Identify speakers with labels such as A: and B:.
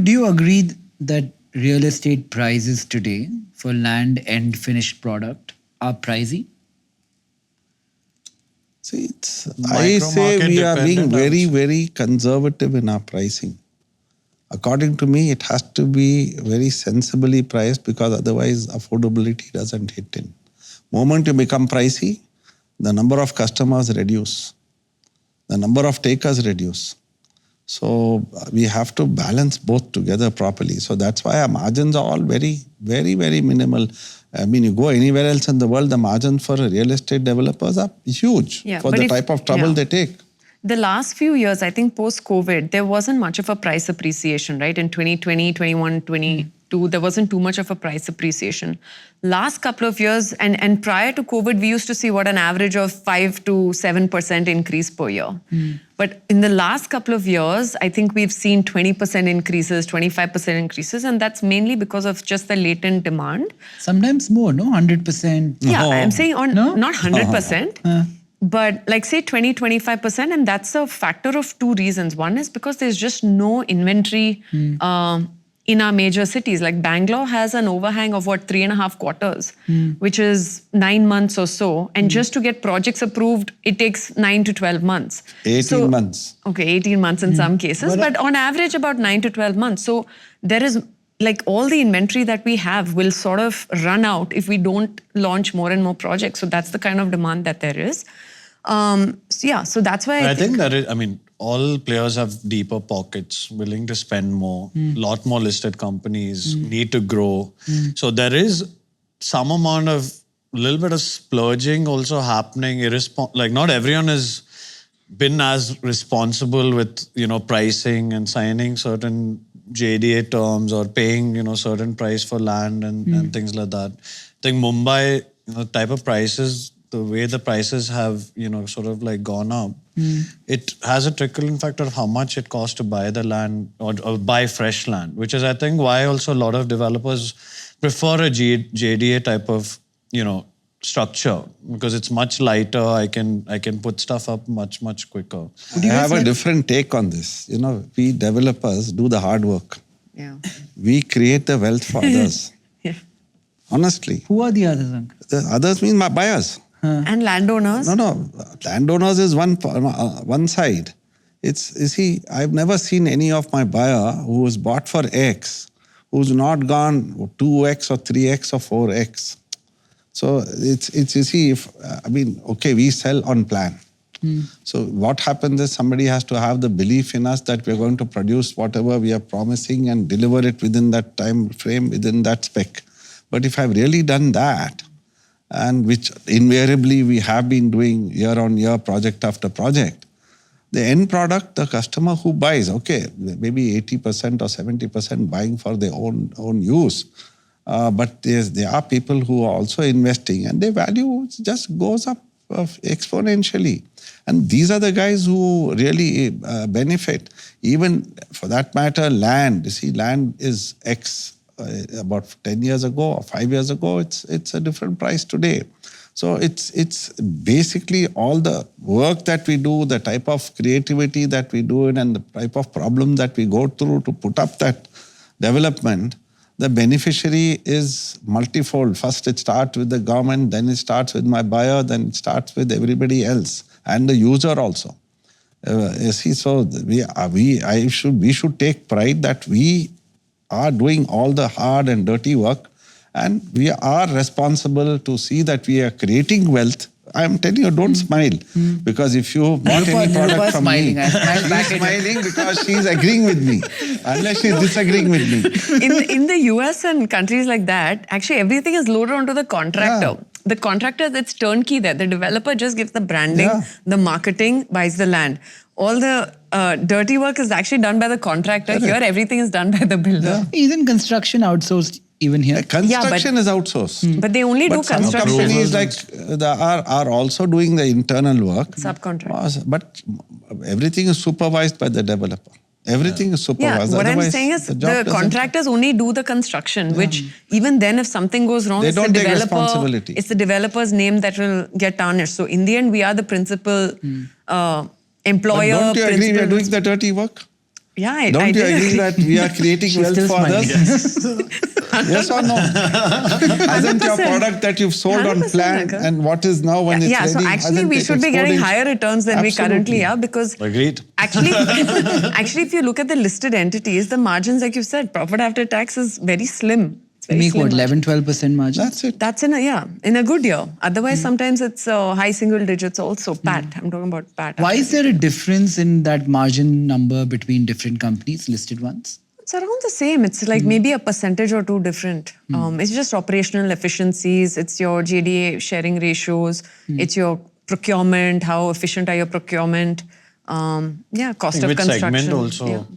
A: do you agree that real estate prices today for land and finished product are pricey?
B: See, I say we are being very, very conservative in our pricing. According to me, it has to be very sensibly priced because otherwise affordability doesn't hit in. Moment you become pricey, the number of customers reduce, the number of takers reduce. So we have to balance both together properly. So that's why our margins are all very, very, very minimal. I mean, you go anywhere else in the world, the margins for real estate developers are huge for the type of trouble they take.
C: The last few years, I think post-COVID, there wasn't much of a price appreciation, right? In 2020, 21, 22, there wasn't too much of a price appreciation. Last couple of years, and prior to COVID, we used to see an average of 5 to 7% increase per year. But in the last couple of years, I think we've seen 20% increases, 25% increases, and that's mainly because of just the latent demand.
A: Sometimes more, no? 100%?
C: Yeah, I'm saying not 100%. But like say 20-25%, and that's a factor of two reasons. One is because there's just no inventory in our major cities. Like Bangalore has an overhang of 3.5 quarters, which is 9 months or so. And just to get projects approved, it takes 9 to 12 months.
B: 18 months.
C: Okay, 18 months in some cases, but on average about 9 to 12 months. So there is like all the inventory that we have will sort of run out if we don't launch more and more projects. So that's the kind of demand that there is. So that's why
D: I think that I mean, all players have deeper pockets, willing to spend more. Lot more listed companies need to grow. So there is some amount of little bit of splurging also happening. Like not everyone has been as responsible with pricing and signing certain JDA terms or paying certain price for land and things like that. I think Mumbai, type of prices, the way the prices have, sort of like gone up, it has a trickle-in factor of how much it costs to buy the land or buy fresh land, which is, I think, why also a lot of developers prefer a JDA type of, structure, because it's much lighter. I can put stuff up much quicker.
B: I have a different take on this. We developers do the hard work.
C: Yeah.
B: We create the wealth for others. Honestly.
A: Who are the others, Uncle?
B: The others mean my buyers.
C: And landowners?
B: No. Landowners is one side. You see, I've never seen any of my buyer who was bought for X, who's not gone 2X or 3X or 4X. So it's you see, we sell on plan. So what happens is somebody has to have the belief in us that we're going to produce whatever we are promising and deliver it within that time frame, within that spec. But if I've really done that, and which invariably we have been doing year on year, project after project, the end product, the customer who buys, maybe 80% or 70% buying for their own use. But there are people who are also investing and their value just goes up exponentially. And these are the guys who really benefit. Even for that matter, land. You see, land is X. About 10 years ago or 5 years ago, it's a different price today. So it's basically all the work that we do, the type of creativity that we do and the type of problem that we go through to put up that development. The beneficiary is multifold. First it starts with the government, then it starts with my buyer, then it starts with everybody else and the user also. You see, so we should take pride that we are doing all the hard and dirty work, and we are responsible to see that we are creating wealth. I am telling you, don't smile, because if you want any product from me, she's smiling because she's agreeing with me, unless she's disagreeing with me.
C: In the US and countries like that, actually everything is loaded onto the contractor. Yeah. The contractor, it's turnkey there. The developer just gives the branding, the marketing, buys the land. All the dirty work is actually done by the contractor. Correct. Here, everything is done by the builder.
A: Yeah. Isn't construction outsourced even here?
B: Construction is outsourced.
C: But they only do construction.
B: Some companies are also doing the internal work.
C: Subcontract.
B: But everything is supervised by the developer. Everything is supervised.
C: Yeah, what I'm saying is the contractors only do the construction, which even then if something goes wrong,
B: they don't take responsibility.
C: It's the developer's name that will get tarnished. So in the end, we are the principal employer.
B: But don't you agree we are doing the dirty work?
C: Yeah, I
B: Don't you
C: did
B: agree that we are creating
A: She's
B: wealth
A: still
B: for
A: smiling.
B: others? Yes or no? Hasn't your
C: 100%.
B: product that you've sold on
C: 100%,
B: plan
C: Nikhil.
B: and what is now when it's
C: Yeah,
B: ready?
C: so actually
B: hasn't
C: we
B: it
C: should be getting
B: exploded?
C: higher returns than we currently
B: Absolutely.
C: are, because
D: Agreed.
C: actually, actually, if you look at the listed entities, the margins, like you said, profit after tax is very slim. It's
A: You
C: very
A: make
C: slim
A: what,
C: margin.
A: 11-12% margin?
B: That's it.
C: That's in a good year. Otherwise, sometimes it's high single digits also. PAT. I'm talking about PAT.
A: Why is there a difference in that margin number between different companies, listed ones?
C: It's around the same. It's like maybe a percentage or two different. It's just operational efficiencies. It's your JDA sharing ratios. It's your procurement. How efficient are your procurement? Cost of
D: Which
C: construction.
D: segment also